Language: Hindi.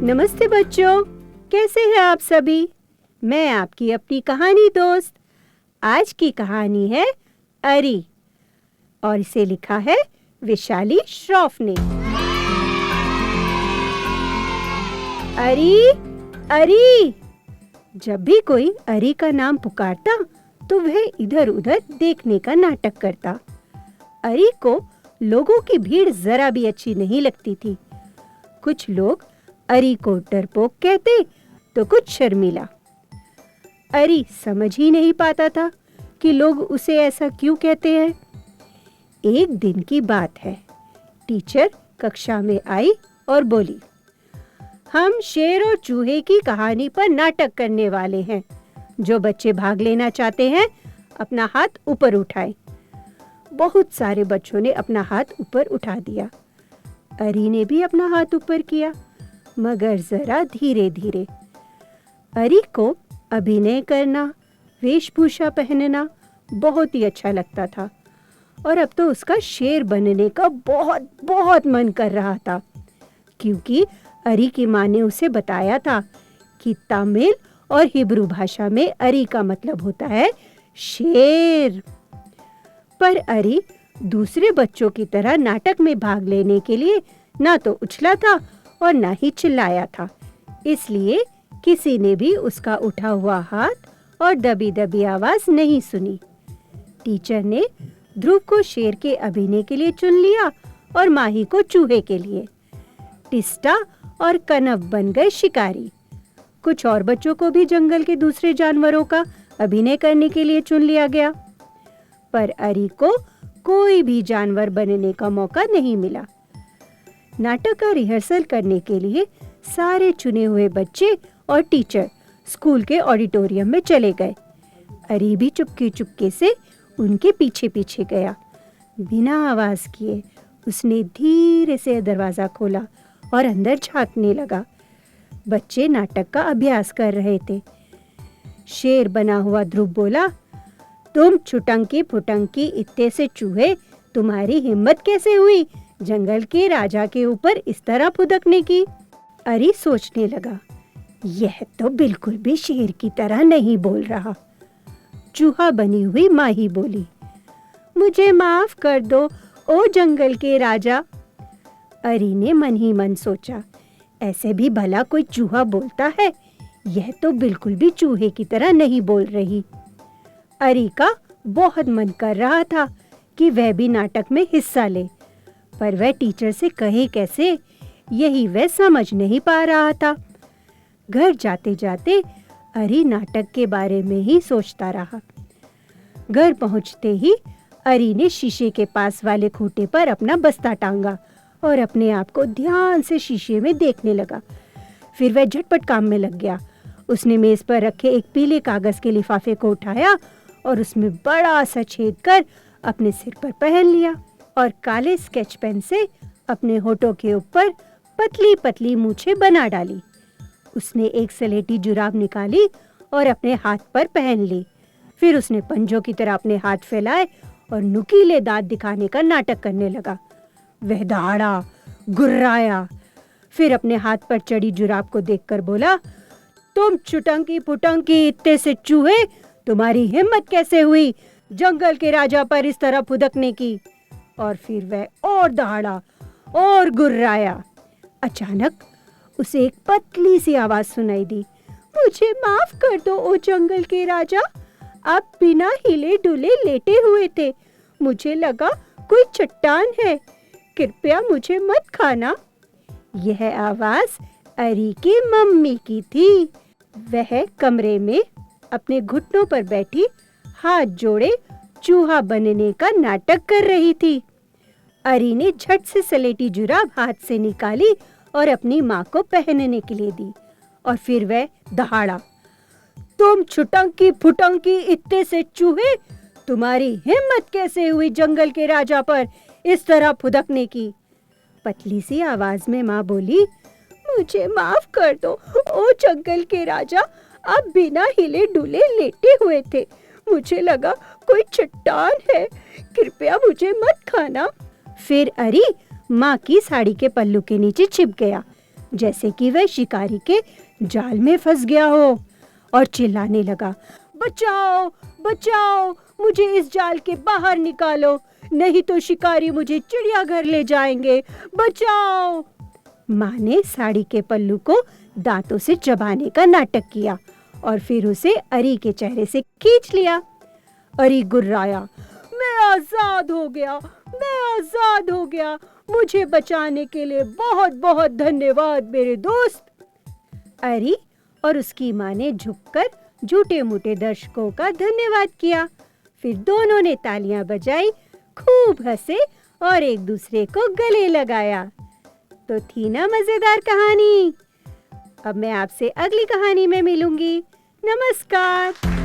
नमस्ते बच्चों, कैसे हैं आप सभी? मैं आपकी अपनी कहानी दोस्त। आज की कहानी है अरी और इसे लिखा है विशाली श्रॉफ ने। अरी, अरी। जब भी कोई अरी का नाम पुकारता तो वह इधर-उधर देखने का नाटक करता। अरी को लोगों की भीड़ जरा भी अच्छी नहीं लगती थी। कुछ लोग अरी को डरपोक कहते तो कुछ शर्मीला। अरी समझ ही नहीं पाता था कि लोग उसे ऐसा क्यों कहते हैं। एक दिन की बात है, टीचर कक्षा में आई और बोली, हम शेर और चूहे की कहानी पर नाटक करने वाले हैं। जो बच्चे भाग लेना चाहते हैं अपना हाथ ऊपर उठाएं। बहुत सारे बच्चों ने अपना हाथ ऊपर उठा दिया। अरी ने भी अपना हाथ ऊपर किया, मगर जरा धीरे धीरे। अरी को अभिनय करना, वेशभूषा पहनना बहुत ही अच्छा लगता था और अब तो उसका शेर बनने का बहुत बहुत मन कर रहा था, क्योंकि अरी की माँ ने उसे बताया था कि तमिल और हिब्रू भाषा में अरी का मतलब होता है शेर। पर अरी दूसरे बच्चों की तरह नाटक में भाग लेने के लिए ना तो उछला था और ना ही चिल्लाया था, इसलिए किसी ने भी उसका उठा हुआ हाथ और दबी दबी आवाज नहीं सुनी। टीचर ने ध्रुव को शेर के अभिनय के लिए चुन लिया और माही को चूहे के लिए। टिस्टा और कनव बन गए शिकारी। कुछ और बच्चों को भी जंगल के दूसरे जानवरों का अभिनय करने के लिए चुन लिया गया, पर अरी को कोई भी जानवर बनने का मौका नहीं मिला। नाटक का रिहर्सल करने के लिए सारे चुने हुए बच्चे और टीचर स्कूल के ऑडिटोरियम में चले गए। अरी भी चुपके चुपके से उनके पीछे पीछे गया। बिना आवाज किए उसने धीरे से दरवाजा खोला और अंदर झांकने लगा। बच्चे नाटक का अभ्यास कर रहे थे। शेर बना हुआ ध्रुव बोला, तुम छुटंकी फुटंकी इत्ते से चूहे, तुम्हारी हिम्मत कैसे हुई जंगल के राजा के ऊपर इस तरह फुदकने की? अरी सोचने लगा, यह तो बिल्कुल भी शेर की तरह नहीं बोल रहा। चूहा बनी हुई माही बोली, मुझे माफ कर दो ओ जंगल के राजा। अरी ने मन ही मन सोचा, ऐसे भी भला कोई चूहा बोलता है? यह तो बिल्कुल भी चूहे की तरह नहीं बोल रही। अरी का बहुत मन कर रहा था कि वह भी नाटक में हिस्सा ले, पर वह टीचर से कहे कैसे, यही वह समझ नहीं पा रहा था। घर जाते जाते अरी नाटक के बारे में ही सोचता रहा। घर पहुंचते ही अरी ने शीशे के पास वाले खूंटे पर अपना बस्ता टांगा और अपने आप को ध्यान से शीशे में देखने लगा। फिर वह झटपट काम में लग गया। उसने मेज पर रखे एक पीले कागज के लिफाफे को उठाया और उसमें बड़ा सा छेद कर अपने सिर पर पहन लिया और काले स्केच पेन से अपने होठों के ऊपर पतली पतली मूछें बना डाली। उसने एक सलेटी जुराब निकाली और अपने हाथ पर पहन ली। फिर उसने पंजों की तरह अपने हाथ फैलाए और नुकीले दांत दिखाने का नाटक करने लगा। वह दहाड़ा, गुर्राया, फिर अपने हाथ पर चढ़ी जुराब को देखकर बोला, तुम छुटंकी फुटंकी इत्ते से चूहे, तुम्हारी हिम्मत कैसे हुई जंगल के राजा पर इस तरह फुदकने की? और फिर वह और दहाड़ा और गुर्राया। अचानक उसे एक पतली सी आवाज सुनाई दी, मुझे माफ कर दो ओ जंगल के राजा, आप बिना हिले डुले लेटे हुए थे। मुझे लगा कोई चट्टान है, कृपया मुझे मत खाना। यह आवाज अरी की मम्मी की थी। वह कमरे में अपने घुटनों पर बैठी हाथ जोड़े चूहा बनने का नाटक कर रही थी। अरी ने झट से सलेटी जुराब हाथ से निकाली और अपनी माँ को पहनने के लिए दी और फिर वह दहाड़ा, तुम छुटंकी फुटंकी इत्ते से चूहे, तुम्हारी हिम्मत कैसे हुई जंगल के राजा पर इस तरह फुदकने की? पतली सी आवाज में माँ बोली, मुझे माफ कर दो ओ जंगल के राजा, आप बिना हिले डुले लेटे हुए थे। मुझे लगा कोई चट्टान है, कृपया मुझे मत खाना। फिर अरी माँ की साड़ी के पल्लू के नीचे छिप गया। जैसे कि वह शिकारी के जाल में फंस गया हो, और चिल्लाने लगा, बचाओ बचाओ, मुझे इस जाल के बाहर निकालो, नहीं तो शिकारी मुझे चिड़ियाघर ले जाएंगे, बचाओ। माँ ने साड़ी के पल्लू को दांतों से चबाने का नाटक किया और फिर उसे अरी के चेहरे से खींच लिया। अरी गुर्राया, मैं आजाद हो गया, मैं आजाद हो गया, मुझे बचाने के लिए बहुत बहुत धन्यवाद मेरे दोस्त। अरी और उसकी माँ ने झुककर झूठे मूठे दर्शकों का धन्यवाद किया। फिर दोनों ने तालियां बजाई, खूब हंसे और एक दूसरे को गले लगाया। तो थी ना मजेदार कहानी। अब मैं आपसे अगली कहानी में मिलूंगी। नमस्कार।